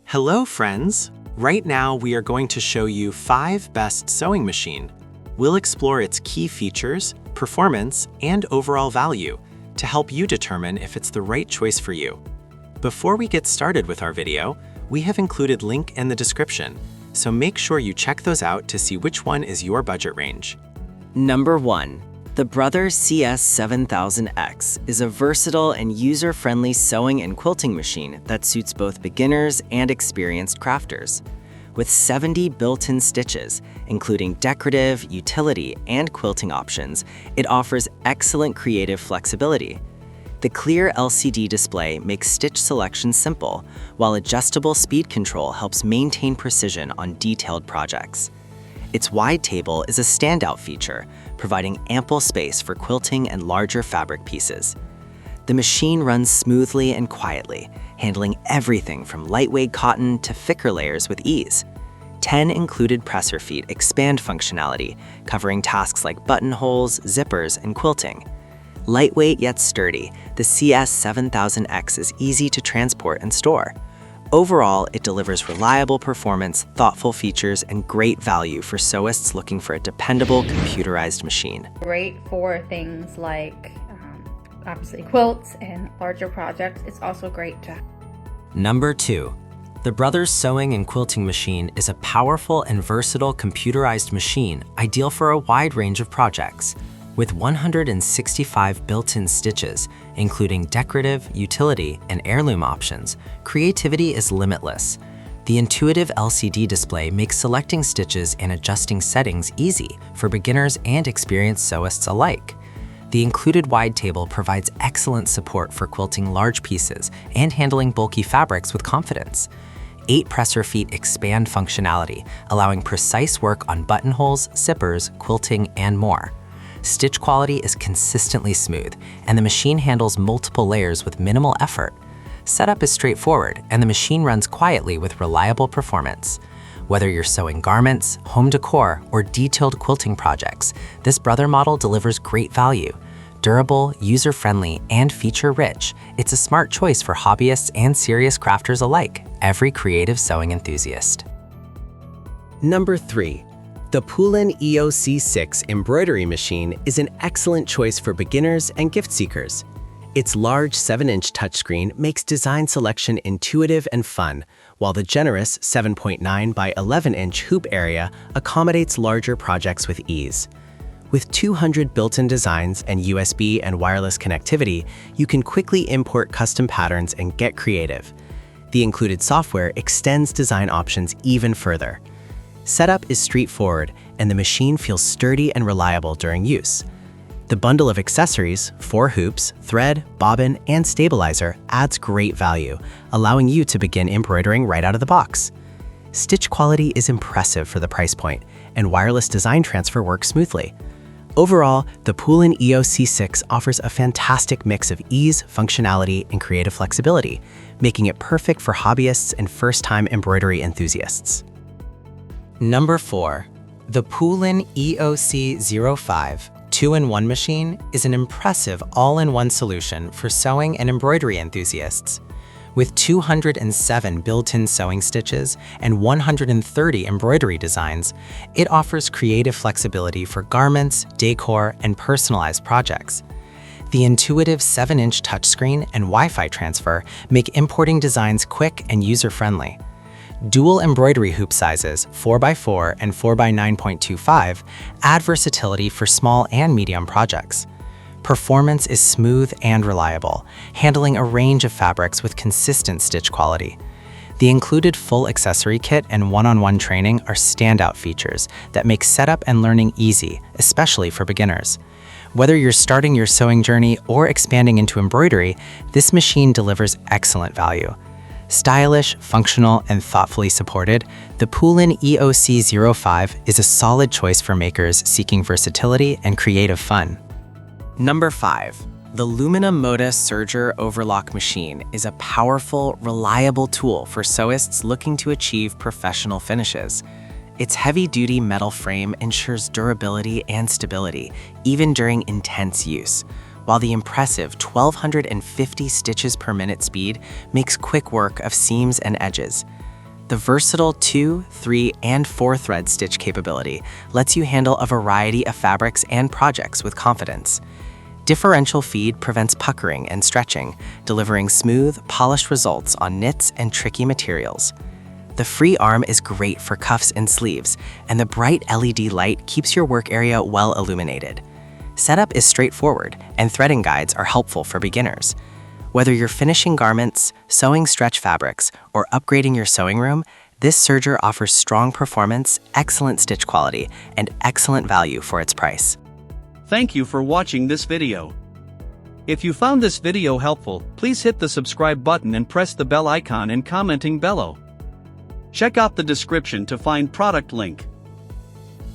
Hello friends! Right now we are going to show you 5 best sewing machine. We'll explore its key features, performance, and overall value to help you determine if it's the right choice for you. Before we get started with our video, we have included link in the description, so make sure you check those out to see which one is your budget range. Number 1. The Brother CS7000X is a versatile and user-friendly sewing and quilting machine that suits both beginners and experienced crafters. With 70 built-in stitches, including decorative, utility, and quilting options, it offers excellent creative flexibility. The clear LCD display makes stitch selection simple, while adjustable speed control helps maintain precision on detailed projects. Its wide table is a standout feature, providing ample space for quilting and larger fabric pieces. The machine runs smoothly and quietly, handling everything from lightweight cotton to thicker layers with ease. 10 included presser feet expand functionality, covering tasks like buttonholes, zippers, and quilting. Lightweight yet sturdy, the CS7000X is easy to transport and store. Overall, it delivers reliable performance, thoughtful features, and great value for sewists looking for a dependable computerized machine. Great for things like obviously quilts and larger projects. It's also great to. Number 2. The Brothers Sewing and Quilting Machine is a powerful and versatile computerized machine ideal for a wide range of projects. With 165 built-in stitches, including decorative, utility, and heirloom options, creativity is limitless. The intuitive LCD display makes selecting stitches and adjusting settings easy for beginners and experienced sewists alike. The included wide table provides excellent support for quilting large pieces and handling bulky fabrics with confidence. 8 presser feet expand functionality, allowing precise work on buttonholes, zippers, quilting, and more. Stitch quality is consistently smooth, and the machine handles multiple layers with minimal effort. Setup is straightforward, and the machine runs quietly with reliable performance. Whether you're sewing garments, home decor, or detailed quilting projects, this Brother model delivers great value. Durable, user-friendly, and feature-rich, it's a smart choice for hobbyists and serious crafters alike, every creative sewing enthusiast. Number 3. The Pulin EOC6 embroidery machine is an excellent choice for beginners and gift seekers. Its large 7-inch touchscreen makes design selection intuitive and fun, while the generous 7.9 by 11-inch hoop area accommodates larger projects with ease. With 200 built-in designs and USB and wireless connectivity, you can quickly import custom patterns and get creative. The included software extends design options even further. Setup is straightforward, and the machine feels sturdy and reliable during use. The bundle of accessories, 4 hoops, thread, bobbin, and stabilizer adds great value, allowing you to begin embroidering right out of the box. Stitch quality is impressive for the price point, and wireless design transfer works smoothly. Overall, the Pulin EOC6 offers a fantastic mix of ease, functionality, and creative flexibility, making it perfect for hobbyists and first-time embroidery enthusiasts. Number 4. The Pulin EOC05 2-in-1 machine is an impressive all-in-one solution for sewing and embroidery enthusiasts. With 207 built-in sewing stitches and 130 embroidery designs, it offers creative flexibility for garments, decor, and personalized projects. The intuitive 7-inch touchscreen and Wi-Fi transfer make importing designs quick and user-friendly. Dual embroidery hoop sizes, 4x4 and 4x9.25, add versatility for small and medium projects. Performance is smooth and reliable, handling a range of fabrics with consistent stitch quality. The included full accessory kit and one-on-one training are standout features that make setup and learning easy, especially for beginners. Whether you're starting your sewing journey or expanding into embroidery, this machine delivers excellent value. Stylish, functional, and thoughtfully supported, the Pulin EOC05 is a solid choice for makers seeking versatility and creative fun. Number 5. The Lumina Moda Serger Overlock machine is a powerful, reliable tool for sewists looking to achieve professional finishes. Its heavy-duty metal frame ensures durability and stability, even during intense use, while the impressive 1,250 stitches per minute speed makes quick work of seams and edges. The versatile 2, 3, and 4 thread stitch capability lets you handle a variety of fabrics and projects with confidence. Differential feed prevents puckering and stretching, delivering smooth, polished results on knits and tricky materials. The free arm is great for cuffs and sleeves, and the bright LED light keeps your work area well illuminated. Setup is straightforward, and threading guides are helpful for beginners. Whether you're finishing garments, sewing stretch fabrics, or upgrading your sewing room, this serger offers strong performance, excellent stitch quality, and excellent value for its price. Thank you for watching this video. If you found this video helpful, please hit the subscribe button and press the bell icon and commenting below. Check out the description to find product link.